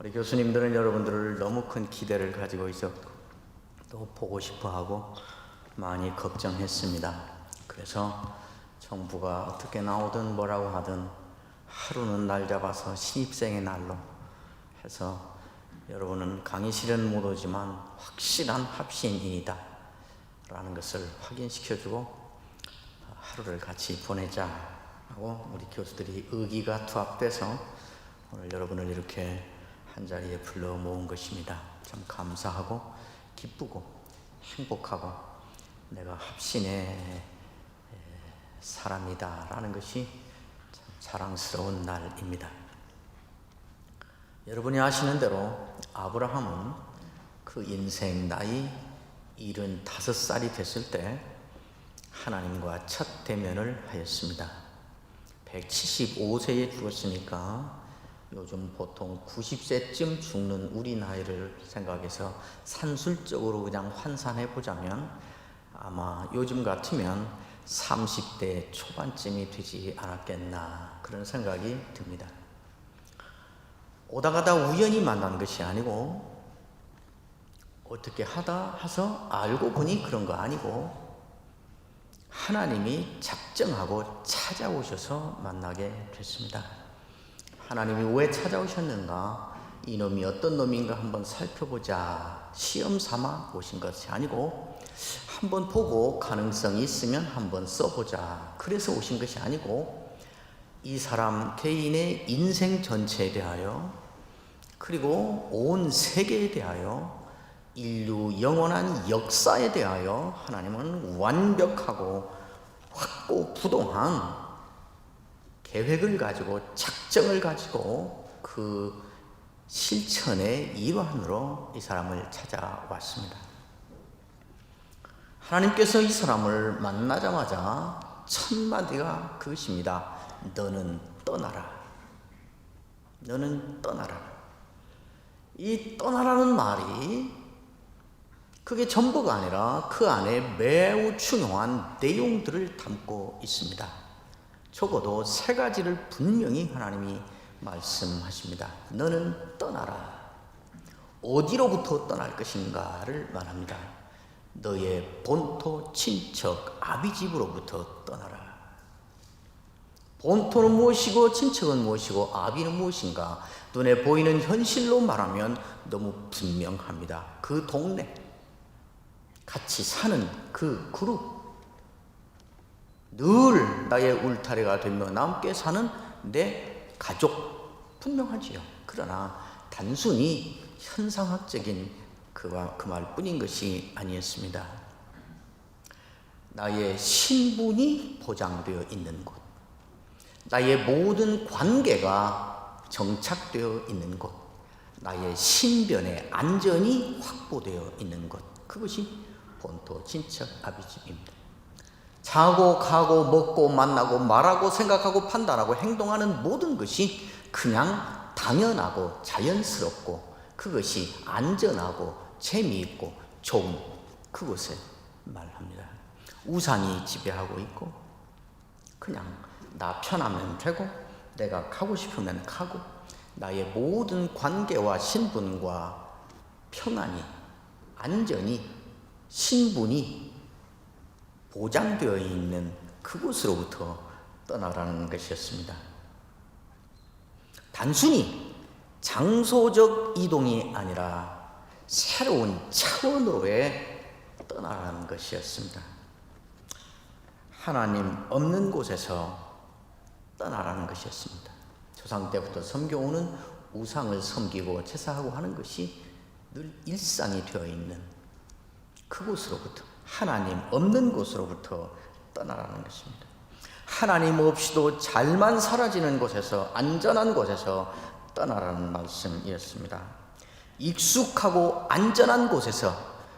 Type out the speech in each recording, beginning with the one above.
우리 교수님들은 여러분들을 너무 큰 기대를 가지고 있었고 또 보고 싶어하고 많이 걱정했습니다. 그래서 정부가 어떻게 나오든 뭐라고 하든 하루는 날 잡아서 신입생의 날로 해서 여러분은 강의실은 못 오지만 확실한 합신인이다 라는 것을 확인시켜주고 하루를 같이 보내자 하고 우리 교수들이 의기가 투합돼서 오늘 여러분을 이렇게 한자리에 불러 모은 것입니다. 참 감사하고 기쁘고 행복하고 내가 합신의 사람이다 라는 것이 참 자랑스러운 날입니다. 여러분이 아시는 대로 아브라함은 그 인생 나이 75살이 됐을 때 하나님과 첫 대면을 하였습니다. 175세에 죽었으니까 요즘 보통 90세쯤 죽는 우리 나이를 생각해서 산술적으로 그냥 환산해 보자면 아마 요즘 같으면 30대 초반쯤이 되지 않았겠나 그런 생각이 듭니다. 오다 가다 우연히 만난 것이 아니고 어떻게 하다 해서 알고 보니 그런 거 아니고 하나님이 작정하고 찾아오셔서 만나게 됐습니다. 하나님이 왜 찾아오셨는가? 이놈이 어떤 놈인가 한번 살펴보자 시험 삼아 오신 것이 아니고 한번 보고 가능성이 있으면 한번 써보자 그래서 오신 것이 아니고 이 사람 개인의 인생 전체에 대하여 그리고 온 세계에 대하여 인류 영원한 역사에 대하여 하나님은 완벽하고 확고부동한 계획을 가지고 작정을 가지고 그 실천의 일환으로 이 사람을 찾아왔습니다. 하나님께서 이 사람을 만나자마자 첫 마디가 그것입니다. 너는 떠나라. 너는 떠나라. 이 떠나라는 말이 그게 전부가 아니라 그 안에 매우 중요한 내용들을 담고 있습니다. 적어도 세 가지를 분명히 하나님이 말씀하십니다. 너는 떠나라. 어디로부터 떠날 것인가를 말합니다. 너의 본토, 친척, 아비집으로부터 떠나라. 본토는 무엇이고 친척은 무엇이고 아비는 무엇인가? 눈에 보이는 현실로 말하면 너무 분명합니다. 그 동네, 같이 사는 그 그룹, 늘 나의 울타리가 되며 함께 사는 내 가족 분명하지요. 그러나 단순히 현상학적인 그 말뿐인 것이 아니었습니다. 나의 신분이 보장되어 있는 곳, 나의 모든 관계가 정착되어 있는 곳, 나의 신변의 안전이 확보되어 있는 곳, 그것이 본토, 친척, 아비집입니다. 자고 가고 먹고 만나고 말하고 생각하고 판단하고 행동하는 모든 것이 그냥 당연하고 자연스럽고 그것이 안전하고 재미있고 좋은 그것을 말합니다. 우상이 지배하고 있고 그냥 나 편하면 되고 내가 가고 싶으면 가고 나의 모든 관계와 신분과 평안이 안전이 신분이 보장되어 있는 그곳으로부터 떠나라는 것이었습니다. 단순히 장소적 이동이 아니라 새로운 차원으로의 떠나라는 것이었습니다. 하나님 없는 곳에서 떠나라는 것이었습니다. 조상 때부터 섬겨오는 우상을 섬기고 제사하고 하는 것이 늘 일상이 되어 있는 그곳으로부터 하나님 없는 곳으로부터 떠나라는 것입니다. 하나님 없이도 잘만 사라지는 곳에서 안전한 곳에서 떠나라는 말씀이었습니다. 익숙하고 안전한 곳에서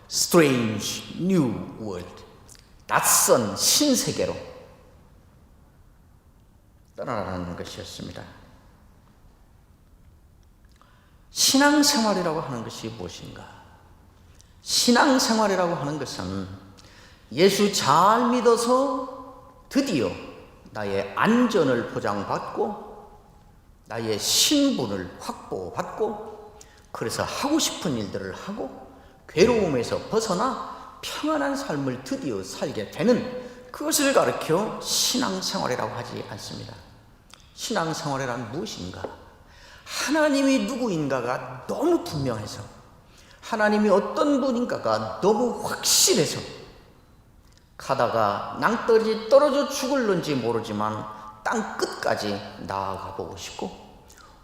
strange new world 낯선 신세계로 떠나라는 것이었습니다. 신앙생활이라고 하는 것이 무엇인가? 신앙생활이라고 하는 것은 예수 잘 믿어서 드디어 나의 안전을 보장받고 나의 신분을 확보받고 그래서 하고 싶은 일들을 하고 괴로움에서 벗어나 평안한 삶을 드디어 살게 되는 그것을 가르쳐 신앙생활이라고 하지 않습니다. 신앙생활이란 무엇인가? 하나님이 누구인가가 너무 분명해서, 하나님이 어떤 분인가가 너무 확실해서, 가다가 낭떠러지 떨어져 죽을런지 모르지만 땅 끝까지 나아가 보고 싶고,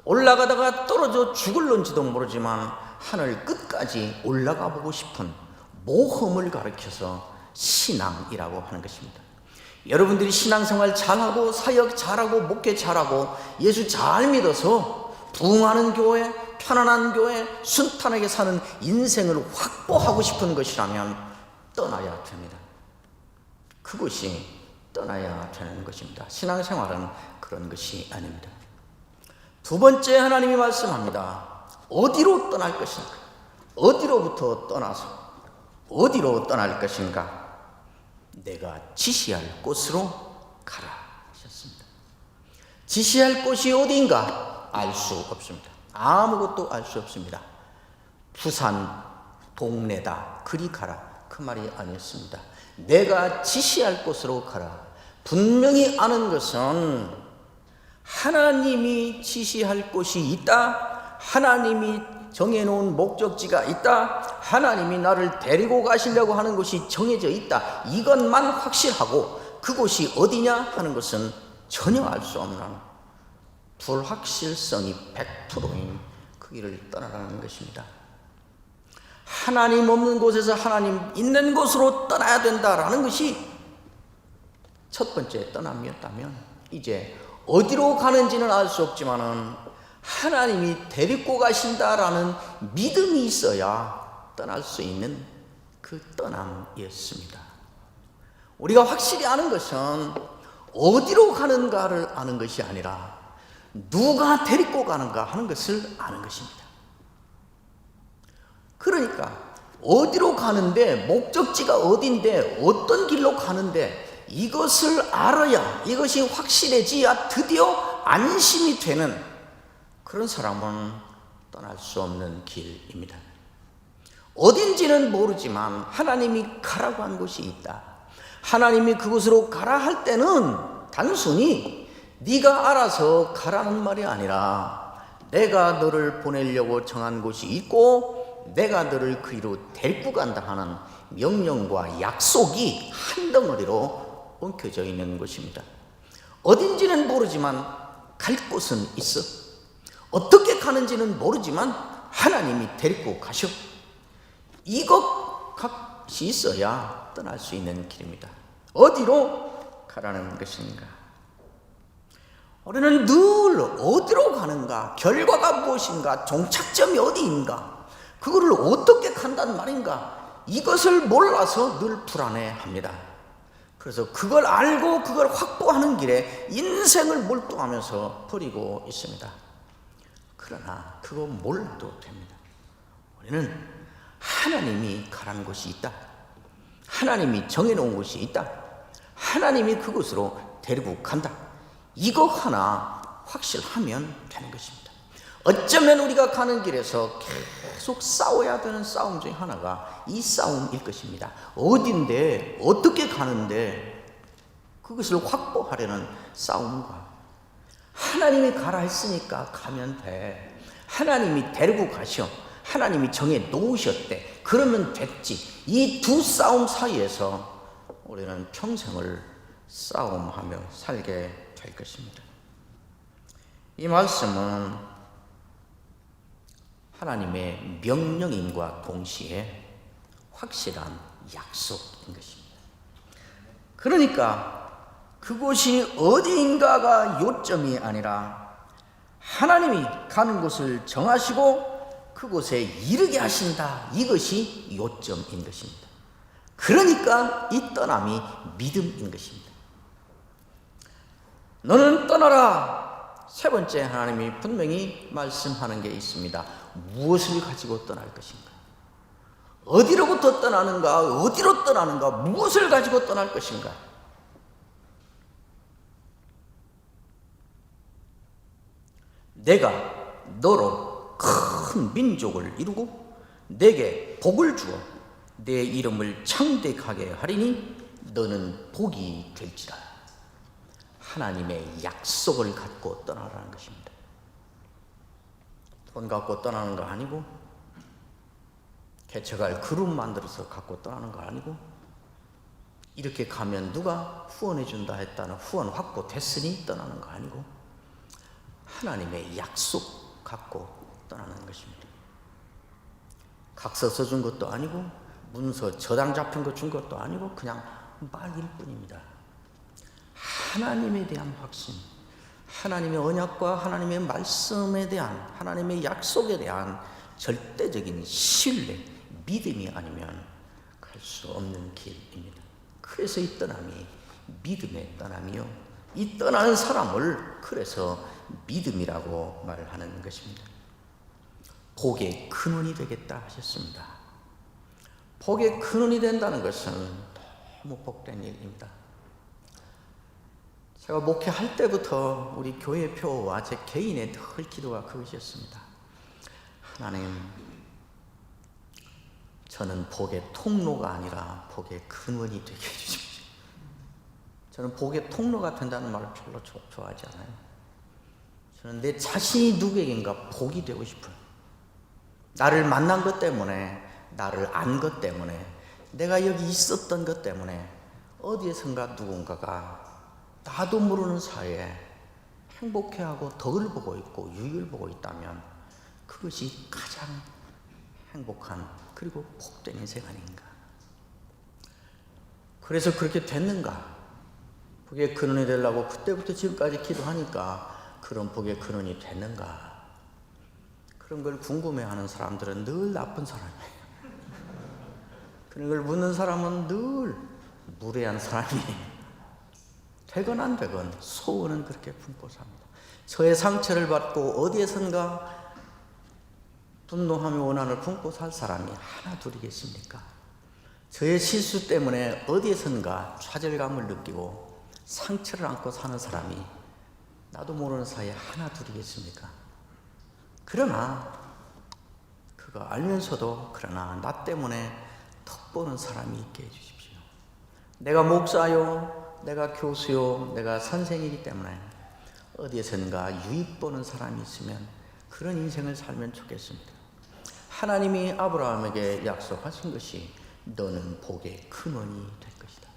올라가다가 떨어져 죽을런지도 모르지만 하늘 끝까지 올라가 보고 싶은 모험을 가르쳐서 신앙이라고 하는 것입니다. 여러분들이 신앙생활 잘하고 사역 잘하고 목회 잘하고 예수 잘 믿어서 부흥하는 교회, 편안한 교회, 순탄하게 사는 인생을 확보하고 싶은 것이라면 떠나야 됩니다. 그것이 떠나야 되는 것입니다. 신앙생활은 그런 것이 아닙니다. 두 번째, 하나님이 말씀합니다. 어디로 떠날 것인가? 어디로부터 떠나서 어디로 떠날 것인가? 내가 지시할 곳으로 가라 하셨습니다. 지시할 곳이 어디인가 알 수 없습니다. 아무것도 알 수 없습니다. 부산 동네다 그리 가라 그 말이 아니었습니다. 내가 지시할 곳으로 가라. 분명히 아는 것은 하나님이 지시할 곳이 있다, 하나님이 정해놓은 목적지가 있다, 하나님이 나를 데리고 가시려고 하는 곳이 정해져 있다, 이것만 확실하고 그곳이 어디냐 하는 것은 전혀 알 수 없는 불확실성이 100%인 그 길을 떠나라는 것입니다. 하나님 없는 곳에서 하나님 있는 곳으로 떠나야 된다라는 것이 첫 번째 떠남이었다면, 이제 어디로 가는지는 알 수 없지만은 하나님이 데리고 가신다라는 믿음이 있어야 떠날 수 있는 그 떠남이었습니다. 우리가 확실히 아는 것은 어디로 가는가를 아는 것이 아니라 누가 데리고 가는가 하는 것을 아는 것입니다. 그러니까 어디로 가는데, 목적지가 어딘데, 어떤 길로 가는데 이것을 알아야, 이것이 확실해지야 드디어 안심이 되는 그런 사람은 떠날 수 없는 길입니다. 어딘지는 모르지만 하나님이 가라고 한 곳이 있다. 하나님이 그곳으로 가라 할 때는 단순히 네가 알아서 가라는 말이 아니라 내가 너를 보내려고 정한 곳이 있고 내가 너를 그 이로 데리고 간다 하는 명령과 약속이 한 덩어리로 엉켜져 있는 것입니다. 어딘지는 모르지만 갈 곳은 있어. 어떻게 가는지는 모르지만 하나님이 데리고 가셔. 이것이 있어야 떠날 수 있는 길입니다. 어디로 가라는 것인가? 우리는 늘 어디로 가는가, 결과가 무엇인가, 종착점이 어디인가, 그거를 어떻게 간단 말인가, 이것을 몰라서 늘 불안해합니다. 그래서 그걸 알고 그걸 확보하는 길에 인생을 몰두하면서 버리고 있습니다. 그러나 그거 몰라도 됩니다. 우리는 하나님이 가라는 곳이 있다, 하나님이 정해놓은 곳이 있다, 하나님이 그곳으로 데리고 간다, 이거 하나 확실하면 되는 것입니다. 어쩌면 우리가 가는 길에서 계속 싸워야 되는 싸움 중에 하나가 이 싸움일 것입니다. 어딘데, 어떻게 가는데 그것을 확보하려는 싸움과, 하나님이 가라 했으니까 가면 돼, 하나님이 데리고 가셔, 하나님이 정해 놓으셨대, 그러면 됐지, 이 두 싸움 사이에서 우리는 평생을 싸움하며 살게 될 것입니다. 이 말씀은 하나님의 명령임과 동시에 확실한 약속인 것입니다. 그러니까 그곳이 어디인가가 요점이 아니라 하나님이 가는 곳을 정하시고 그곳에 이르게 하신다, 이것이 요점인 것입니다. 그러니까 이 떠남이 믿음인 것입니다. 너는 떠나라. 세 번째, 하나님이 분명히 말씀하는 게 있습니다. 무엇을 가지고 떠날 것인가? 어디로부터 떠나는가? 어디로 떠나는가? 무엇을 가지고 떠날 것인가? 내가 너로 큰 민족을 이루고 내게 복을 주어 내 이름을 창대하게 하리니 너는 복이 될지라. 하나님의 약속을 갖고 떠나라는 것입니다. 돈 갖고 떠나는 거 아니고, 개척할 그룹 만들어서 갖고 떠나는 거 아니고, 이렇게 가면 누가 후원해 준다 했다는 후원 확보됐으니 떠나는 거 아니고, 하나님의 약속 갖고 떠나는 것입니다. 각서 써준 것도 아니고, 문서 저당 잡힌 거 준 것도 아니고, 그냥 말일 뿐입니다. 하나님에 대한 확신, 하나님의 언약과 하나님의 말씀에 대한, 하나님의 약속에 대한 절대적인 신뢰, 믿음이 아니면 갈 수 없는 길입니다. 그래서 이 떠남이 믿음의 떠남이요, 이 떠나는 사람을 그래서 믿음이라고 말하는 것입니다. 복의 근원이 되겠다 하셨습니다. 복의 근원이 된다는 것은 너무 복된 일입니다. 제가 목회할 때부터 우리 교회 표와 제 개인의 늘 기도가 그것이었습니다. 하나님, 저는 복의 통로가 아니라 복의 근원이 되게 해주십시오. 저는 복의 통로가 된다는 말을 별로 좋아하지 않아요. 저는 내 자신이 누구에겐가 복이 되고 싶어요. 나를 만난 것 때문에, 나를 안 것 때문에, 내가 여기 있었던 것 때문에 어디에선가 누군가가 나도 모르는 사이에 행복해하고 덕을 보고 있고 유익을 보고 있다면 그것이 가장 행복한 그리고 복된 인생 아닌가. 그래서 그렇게 됐는가? 복의 근원이 되려고 그때부터 지금까지 기도하니까 그런 복의 근원이 됐는가? 그런 걸 궁금해하는 사람들은 늘 나쁜 사람이에요. 그런 걸 묻는 사람은 늘 무례한 사람이에요. 되건 안 되건 소원은 그렇게 품고 삽니다. 저의 상처를 받고 어디에선가 분노하며 원한을 품고 살 사람이 하나 둘이겠습니까? 저의 실수 때문에 어디에선가 좌절감을 느끼고 상처를 안고 사는 사람이 나도 모르는 사이에 하나 둘이겠습니까? 그러나 그거 알면서도 그러나 나 때문에 덕보는 사람이 있게 해주십시오. 내가 목사요, 내가 교수요, 내가 선생이기 때문에 어디에선가 유익 보는 사람이 있으면 그런 인생을 살면 좋겠습니다. 하나님이 아브라함에게 약속하신 것이 너는 복의 근원이 될 것이다.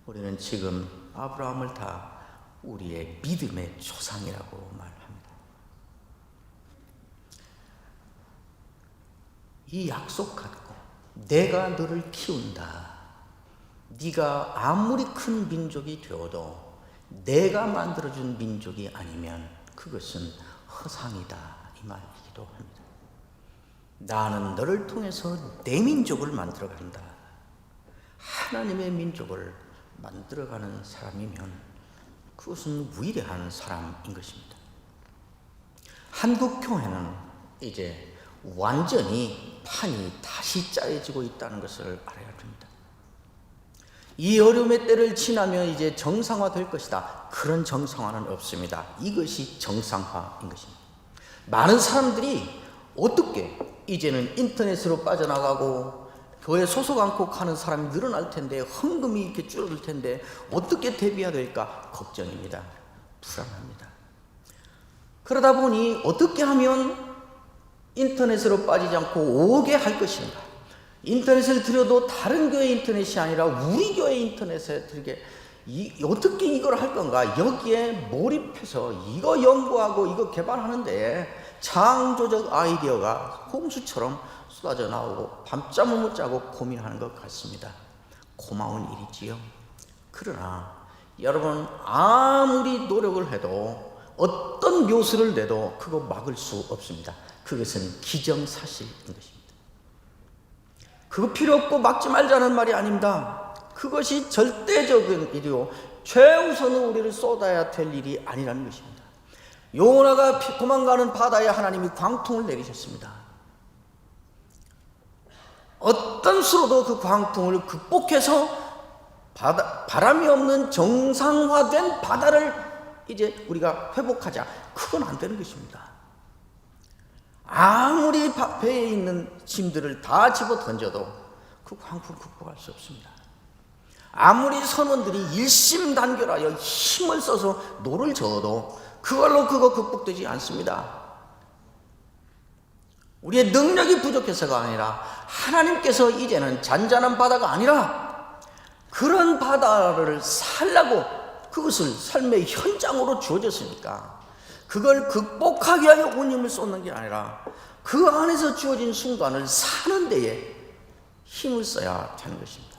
우리는 지금 아브라함을 다 우리의 믿음의 조상이라고 말합니다. 이 약속 갖고 내가 너를 키운다. 네가 아무리 큰 민족이 되어도 내가 만들어준 민족이 아니면 그것은 허상이다, 이 말이기도 합니다. 나는 너를 통해서 내 민족을 만들어간다. 하나님의 민족을 만들어가는 사람이면 그것은 위대한 사람인 것입니다. 한국 교회는 이제 완전히 판이 다시 짜여지고 있다는 것을 알아야 됩니다. 이 어려움의 때를 지나면 이제 정상화될 것이다. 그런 정상화는 없습니다. 이것이 정상화인 것입니다. 많은 사람들이 어떻게 이제는 인터넷으로 빠져나가고 교회 소속 않고 가는 사람이 늘어날 텐데, 헌금이 이렇게 줄어들 텐데 어떻게 대비해야 될까 걱정입니다. 불안합니다. 그러다 보니 어떻게 하면 인터넷으로 빠지지 않고 오게 할 것인가? 인터넷을 들여도 다른 교회 인터넷이 아니라 우리 교회 인터넷에 들게 어떻게 이걸 할 건가? 여기에 몰입해서 이거 연구하고 이거 개발하는데 창조적 아이디어가 홍수처럼 쏟아져 나오고 밤잠을 못 자고 고민하는 것 같습니다. 고마운 일이지요. 그러나 여러분, 아무리 노력을 해도 어떤 묘수를 내도 그거 막을 수 없습니다. 그것은 기정사실인 것입니다. 그거 필요 없고 막지 말자는 말이 아닙니다. 그것이 절대적인 일이요, 최우선은 우리를 쏟아야 될 일이 아니라는 것입니다. 요나가 도망가는 바다에 하나님이 광풍을 내리셨습니다. 어떤 수로도 그 광풍을 극복해서 바람이 없는 정상화된 바다를 이제 우리가 회복하자. 그건 안 되는 것입니다. 아무리 배에 있는 짐들을 다 집어 던져도 그 광풍을 극복할 수 없습니다. 아무리 선원들이 일심단결하여 힘을 써서 노를 저어도 그걸로 그거 극복되지 않습니다. 우리의 능력이 부족해서가 아니라 하나님께서 이제는 잔잔한 바다가 아니라 그런 바다를 살라고 그것을 삶의 현장으로 주어졌으니까 그걸 극복하기 위하여 온 힘을 쏟는 게 아니라 그 안에서 주어진 순간을 사는 데에 힘을 써야 되는 것입니다.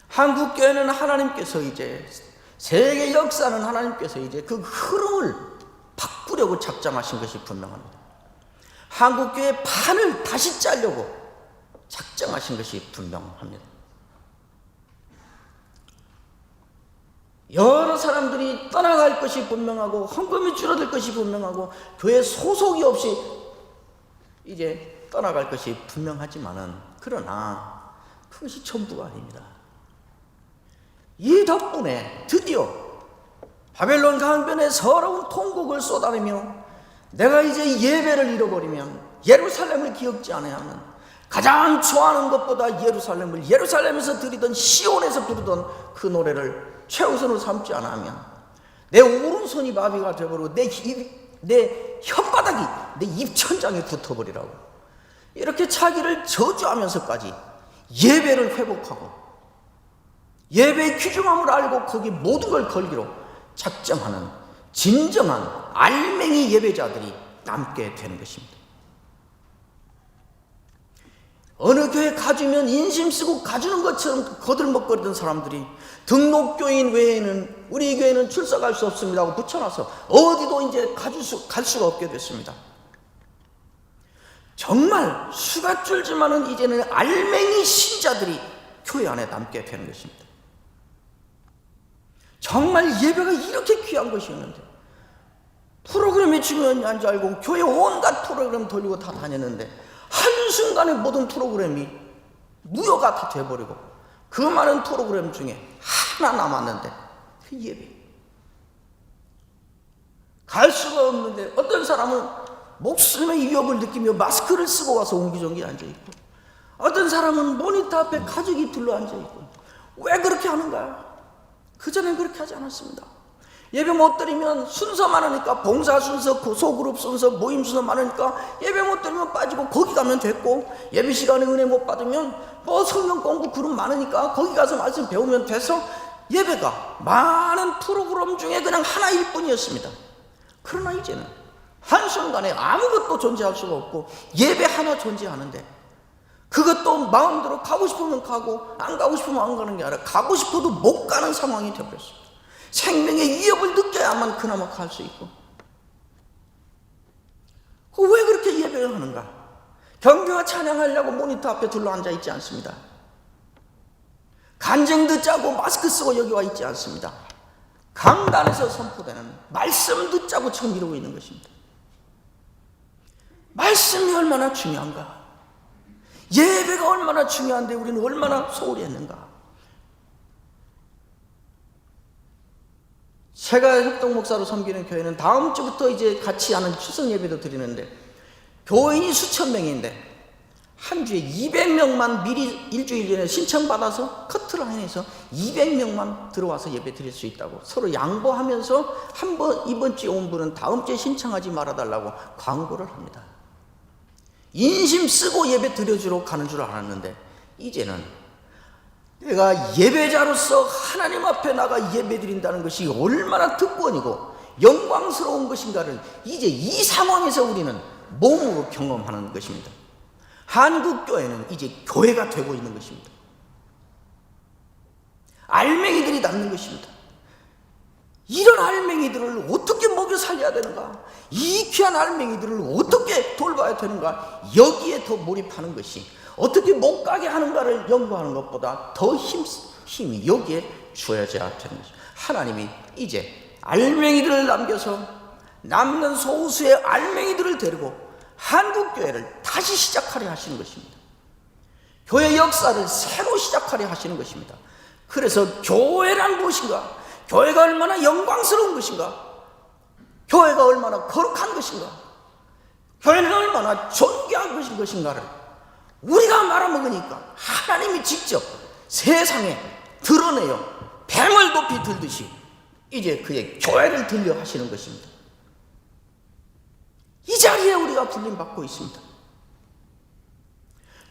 한국교회는 하나님께서 이제 세계 역사는 하나님께서 이제 그 흐름을 바꾸려고 작정하신 것이 분명합니다. 한국교회의 판을 다시 짜려고 작정하신 것이 분명합니다. 여러 사람들이 떠나갈 것이 분명하고 헌금이 줄어들 것이 분명하고 교회 소속이 없이 이제 떠나갈 것이 분명하지만은 그러나 그것이 전부가 아닙니다. 이 덕분에 드디어 바벨론 강변에 서러운 통곡을 쏟아내며 내가 이제 예배를 잃어버리면 예루살렘을 기억지 않아야 하는 가장 좋아하는 것보다 예루살렘에서 드리던 시온에서 부르던 그 노래를 최우선으로 삼지 않아 하면 내 오른손이 마비가 되어버리고 내 혓바닥이 내 입천장에 붙어버리라고 이렇게 자기를 저주하면서까지 예배를 회복하고 예배의 귀중함을 알고 거기 모든 걸 걸기로 작정하는 진정한 알맹이 예배자들이 남게 되는 것입니다. 어느 교회 가주면 인심 쓰고 가주는 것처럼 거들먹거리던 사람들이 등록교인 외에는 우리 교회는 출석할 수 없습니다 하고 붙여놔서 어디도 이제 갈 수가 없게 됐습니다. 정말 수가 줄지만은 이제는 알맹이 신자들이 교회 안에 남게 되는 것입니다. 정말 예배가 이렇게 귀한 것이었는데 프로그램이 중요한 줄 알고 교회 온갖 프로그램 돌리고 다 다녔는데 한순간에 모든 프로그램이 무효가 다 돼버리고 그 많은 프로그램 중에 하나 남았는데 그 예배. 갈 수가 없는데 어떤 사람은 목숨의 위협을 느끼며 마스크를 쓰고 와서 옹기종기 앉아있고 어떤 사람은 모니터 앞에 가족이 둘러앉아있고 왜 그렇게 하는가? 그전엔 그렇게 하지 않았습니다. 예배 못 드리면 순서 많으니까 봉사 순서, 소그룹 순서, 모임 순서 많으니까 예배 못 드리면 빠지고 거기 가면 됐고 예배 시간에 은혜 못 받으면 뭐 성경 공부 그룹 많으니까 거기 가서 말씀 배우면 돼서 예배가 많은 프로그램 중에 그냥 하나일 뿐이었습니다. 그러나 이제는 한순간에 아무것도 존재할 수가 없고 예배 하나 존재하는데 그것도 마음대로 가고 싶으면 가고 안 가고 싶으면 안 가는 게 아니라 가고 싶어도 못 가는 상황이 되어버렸습니다. 생명의 위협을 느껴야만 그나마 갈 수 있고 왜 그렇게 예배를 하는가? 경배와 찬양하려고 모니터 앞에 둘러앉아 있지 않습니다. 간증 듣자고 마스크 쓰고 여기 와 있지 않습니다. 강단에서 선포되는 말씀 듣자고 지금 이러고 있는 것입니다. 말씀이 얼마나 중요한가? 예배가 얼마나 중요한데 우리는 얼마나 소홀히 했는가? 제가 협동목사로 섬기는 교회는 다음 주부터 이제 같이 하는 추석 예배도 드리는데 교인이 수천 명인데 한 주에 200명만 미리 일주일 전에 신청받아서 커트라인에서 200명만 들어와서 예배 드릴 수 있다고 서로 양보하면서 이번 주에 온 분은 다음 주에 신청하지 말아달라고 광고를 합니다. 인심 쓰고 예배 드려주러 가는 줄 알았는데 이제는 내가 예배자로서 하나님 앞에 나가 예배 드린다는 것이 얼마나 특권이고 영광스러운 것인가를 이제 이 상황에서 우리는 몸으로 경험하는 것입니다. 한국교회는 이제 교회가 되고 있는 것입니다. 알맹이들이 남는 것입니다. 이런 알맹이들을 어떻게 먹여 살려야 되는가? 이 귀한 알맹이들을 어떻게 돌봐야 되는가? 여기에 더 몰입하는 것이 어떻게 못 가게 하는가를 연구하는 것보다 더 힘이 여기에 주어져야 되는 것입니다. 하나님이 이제 알맹이들을 남겨서 남는 소수의 알맹이들을 데리고 한국교회를 다시 시작하려 하시는 것입니다. 교회 역사를 새로 시작하려 하시는 것입니다. 그래서 교회란 무엇인가? 교회가 얼마나 영광스러운 것인가? 교회가 얼마나 거룩한 것인가? 교회는 얼마나 존귀한 것인가를 우리가 말아먹으니까 하나님이 직접 세상에 드러내요. 뱀을 높이 들듯이 이제 그의 교회를 들려 하시는 것입니다. 이 자리에 우리가 불림받고 있습니다.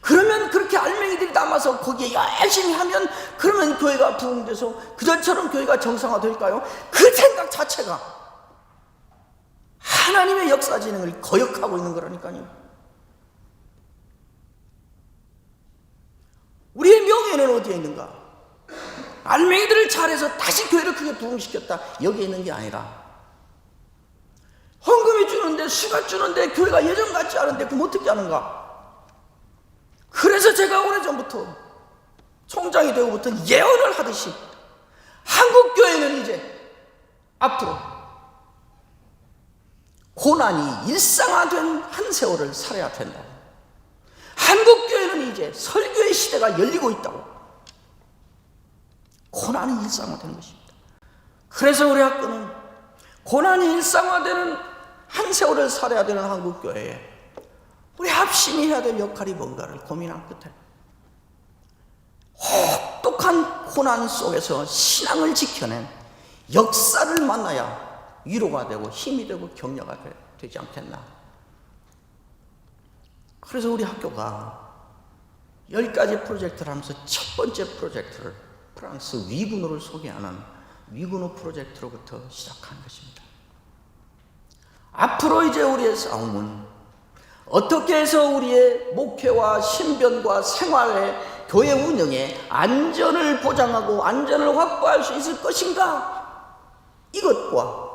그러면 그렇게 알맹이들이 남아서 거기에 열심히 하면 그러면 교회가 부흥돼서 그전처럼 교회가 정상화될까요? 그 생각 자체가 하나님의 역사 진행을 거역하고 있는 거라니까요. 우리의 명예는 어디에 있는가? 알맹이들을 잘해서 다시 교회를 크게 부흥시켰다, 여기에 있는 게 아니라 헌금이 주는데, 수가 주는데 교회가 예전 같지 않은데 그럼 어떻게 하는가? 그래서 제가 오래전부터 총장이 되고부터 예언을 하듯이 한국교회는 이제 앞으로 고난이 일상화된 한 세월을 살아야 된다. 한국교회는 이제 설교의 시대가 열리고 있다고. 고난이 일상화되는 것입니다. 그래서 우리 학교는 고난이 일상화되는 한 세월을 살아야 되는 한국교회에 우리 합심이 해야 될 역할이 뭔가를 고민한 끝에 혹독한 고난 속에서 신앙을 지켜낸 역사를 만나야 위로가 되고 힘이 되고 격려가 되지 않겠나. 그래서 우리 학교가 10가지 프로젝트를 하면서 첫 번째 프로젝트를 프랑스 위군호를 소개하는 위군호 프로젝트로부터 시작한 것입니다. 앞으로 이제 우리의 싸움은 어떻게 해서 우리의 목회와 신변과 생활의 교회 운영에 안전을 보장하고 안전을 확보할 수 있을 것인가? 이것과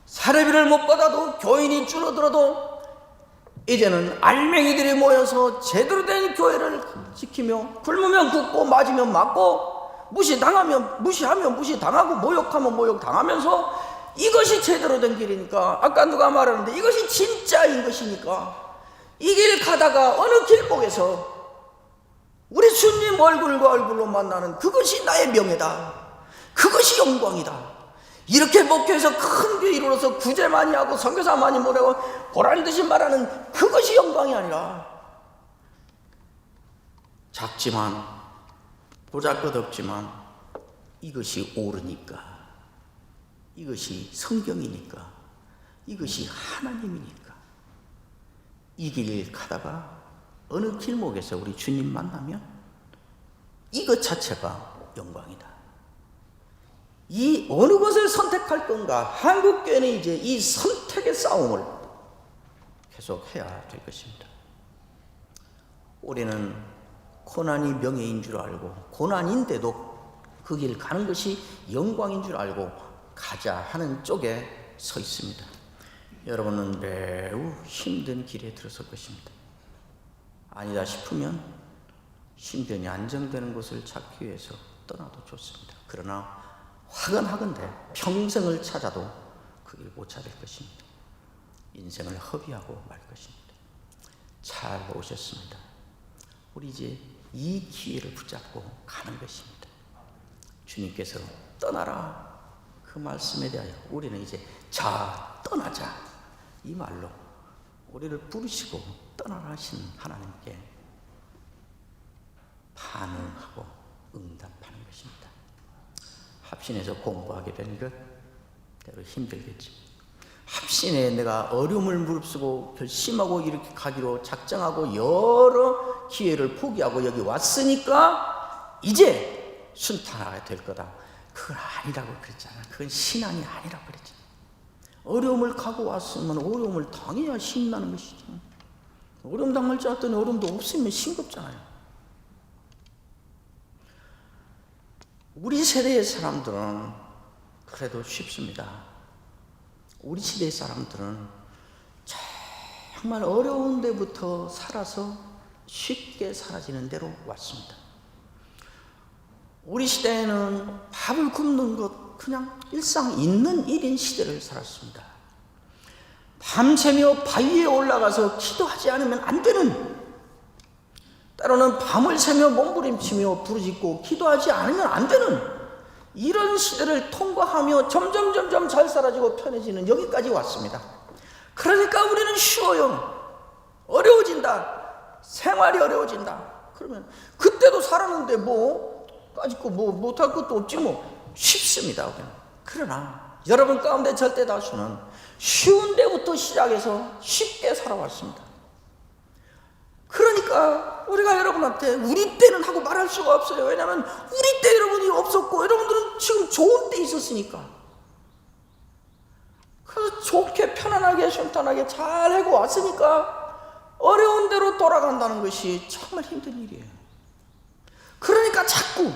사례비를 못 받아도 교인이 줄어들어도 이제는 알맹이들이 모여서 제대로 된 교회를 지키며 굶으면 굶고 맞으면 맞고 무시당하면 무시하면 무시당하고 모욕하면 모욕당하면서 이것이 제대로 된 길이니까, 아까 누가 말하는데 이것이 진짜인 것이니까 이 길 가다가 어느 길목에서 우리 주님 얼굴과 얼굴로 만나는 그것이 나의 명예다, 그것이 영광이다. 이렇게 목회해서 큰 교회 이루어서 구제 많이 하고 선교사 많이 보내고 보란듯이 말하는 그것이 영광이 아니라 작지만 보잘것없지만 이것이 옳으니까, 이것이 성경이니까, 이것이 하나님이니까 이 길 가다가 어느 길목에서 우리 주님 만나면 이것 자체가 영광이다. 이 어느 것을 선택할 건가? 한국교회는 이제 이 선택의 싸움을 계속 해야 될 것입니다. 우리는 고난이 명예인 줄 알고 고난인데도 그 길 가는 것이 영광인 줄 알고 가자 하는 쪽에 서 있습니다. 여러분은 매우 힘든 길에 들어설 것입니다. 아니다 싶으면 신변이 안정되는 곳을 찾기 위해서 떠나도 좋습니다. 그러나 화근하건대 평생을 찾아도 그 길 못 찾을 것입니다. 인생을 허비하고 말 것입니다. 잘 오셨습니다. 우리 이제 이 기회를 붙잡고 가는 것입니다. 주님께서 떠나라 그 말씀에 대하여 우리는 이제 자 떠나자 이 말로 우리를 부르시고 떠나라 하신 하나님께 반응하고 응답하는 것입니다. 합신에서 공부하게 된 것 때로 힘들겠지. 합신에 내가 어려움을 무릅쓰고 결심하고 이렇게 가기로 작정하고 여러 기회를 포기하고 여기 왔으니까 이제 순탄하게 될 거다. 그건 아니라고 그랬잖아. 그건 신앙이 아니라고 그랬잖아. 어려움을 가고 왔으면 어려움을 당해야 신나는 것이죠. 어려움 당할 줄 알았더니 어려움도 없으면 싱겁잖아요. 우리 세대의 사람들은 그래도 쉽습니다. 우리 시대의 사람들은 정말 어려운 데부터 살아서 쉽게 사라지는 데로 왔습니다. 우리 시대에는 밥을 굶는 것 그냥 일상 있는 일인 시대를 살았습니다. 밤새며 바위에 올라가서 기도하지 않으면 안 되는, 때로는 밤을 새며 몸부림치며 부르짖고 기도하지 않으면 안 되는 이런 시대를 통과하며 점점 잘 살아지고 편해지는 여기까지 왔습니다. 그러니까 우리는 쉬워요. 어려워진다. 생활이 어려워진다. 그러면 그때도 살았는데 뭐 까짓거 뭐 못할 것도 없지 뭐. 쉽습니다. 그러나 여러분 가운데 절대 다수는 쉬운 데부터 시작해서 쉽게 살아왔습니다. 그러니까 우리가 여러분한테 우리 때는 하고 말할 수가 없어요. 왜냐하면 우리 때 여러분이 없었고 여러분들은 지금 좋은 때 있었으니까. 그래서 좋게 편안하게 순탄하게 잘 하고 왔으니까 어려운 대로 돌아간다는 것이 정말 힘든 일이에요. 그러니까 자꾸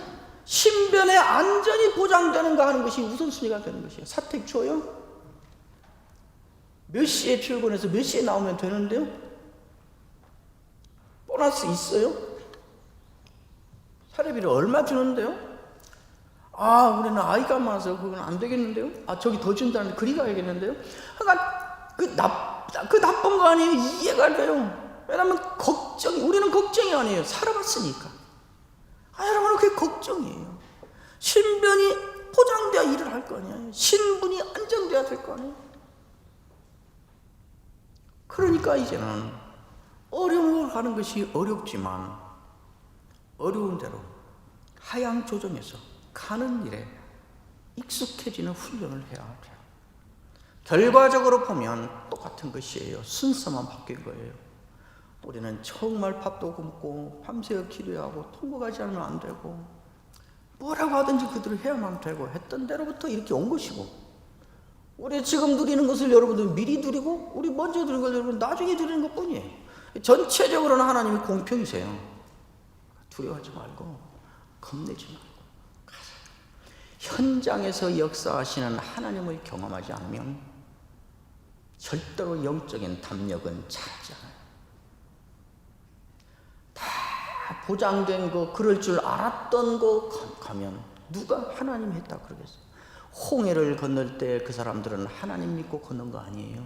신변의 안전이 보장되는가 하는 것이 우선순위가 되는 것이에요. 사택 줘요? 몇 시에 출근해서 몇 시에 나오면 되는데요? 보너스 있어요? 사례비를 얼마 주는데요? 아, 우리는 아이가 많아서 그건 안 되겠는데요? 아, 저기 더 준다는데 그리 가야겠는데요? 그러니까 그 나쁜 거 아니에요? 이해가 돼요. 왜냐하면 우리는 걱정이 아니에요. 살아봤으니까. 아, 여러분, 그게 걱정이에요. 신변이 보장돼야 일을 할 거 아니에요. 신분이 안정돼야 될 거 아니에요. 그러니까 이제는 어려움을 하는 것이 어렵지만 어려운 대로 하향 조정해서 가는 일에 익숙해지는 훈련을 해야 돼요. 결과적으로 보면 똑같은 것이에요. 순서만 바뀐 거예요. 우리는 정말 밥도 굶고 밤새워 기도하고 통곡하지 않으면 안 되고 뭐라고 하든지 그대로 해야만 되고 했던 대로부터 이렇게 온 것이고, 우리 지금 누리는 것을 여러분들 미리 누리고 우리 먼저 누리는 걸 여러분 나중에 누리는 것뿐이에요. 전체적으로는 하나님이 공평이세요. 두려워하지 말고 겁내지 말고 가세요. 현장에서 역사하시는 하나님을 경험하지 않으면 절대로 영적인 담력은 자라지 않아요. 다 보장된 거, 그럴 줄 알았던 거 가면 누가 하나님 했다 그러겠어요? 홍해를 건널 때 그 사람들은 하나님 믿고 건넌 거 아니에요.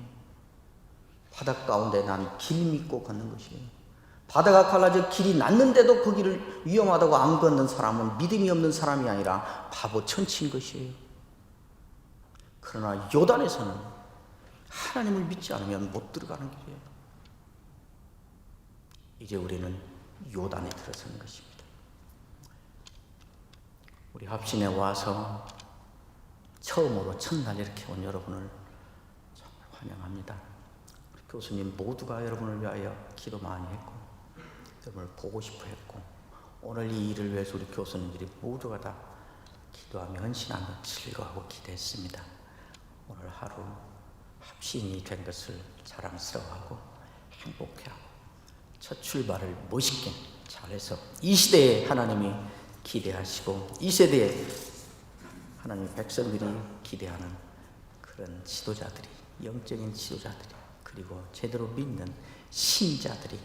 바닷 가운데 난 길 믿고 걷는 것이에요. 바다가 갈라져 길이 났는데도 그 길을 위험하다고 안 걷는 사람은 믿음이 없는 사람이 아니라 바보 천치인 것이에요. 그러나 요단에서는 하나님을 믿지 않으면 못 들어가는 길이에요. 이제 우리는 요단에 들어서는 것입니다. 우리 합신에 와서 처음으로 첫날 이렇게 온 여러분을 정말 환영합니다. 우리 교수님 모두가 여러분을 위하여 기도 많이 했고 여러분을 보고 싶어 했고, 오늘 이 일을 위해서 우리 교수님들이 모두가 다 기도하며 헌신하며 즐거워하고 기대했습니다. 오늘 하루 합신이 된 것을 자랑스러워하고 행복해하고 첫 출발을 멋있게 잘해서 이 시대에 하나님이 기대하시고 이 세대에 하나님 백성들이 기대하는 그런 지도자들이, 영적인 지도자들이, 그리고 제대로 믿는 신자들이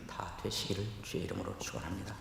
다 되시기를 주의 이름으로 축원합니다.